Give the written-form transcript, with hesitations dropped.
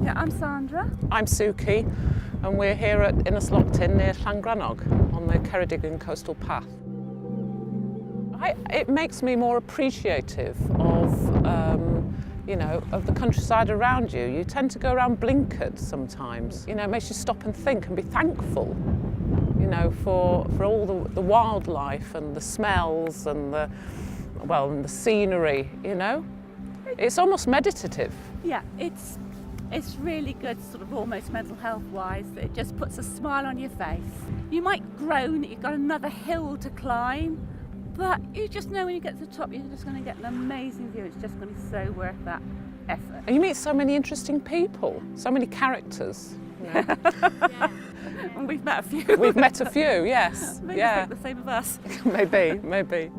Yeah, I'm Sandra. I'm Suki, and we're here at Ynys near Llangrannog on the Ceredigion coastal path. It makes me more appreciative of the countryside around you. You tend to go around blinkered sometimes. You know, it makes you stop and think and be thankful, you know, for all the wildlife and the smells and the scenery, you know. It's almost meditative. Yeah, it's really good, sort of almost mental health wise. It just puts a smile on your face. You might groan that you've got another hill to climb, but you just know when you get to the top you're just going to get an amazing view. It's just going to be so worth that effort. And you meet so many interesting people, so many characters. You know? And we've met a few. We've met a few, yes. Maybe yeah. think the same of us. Maybe.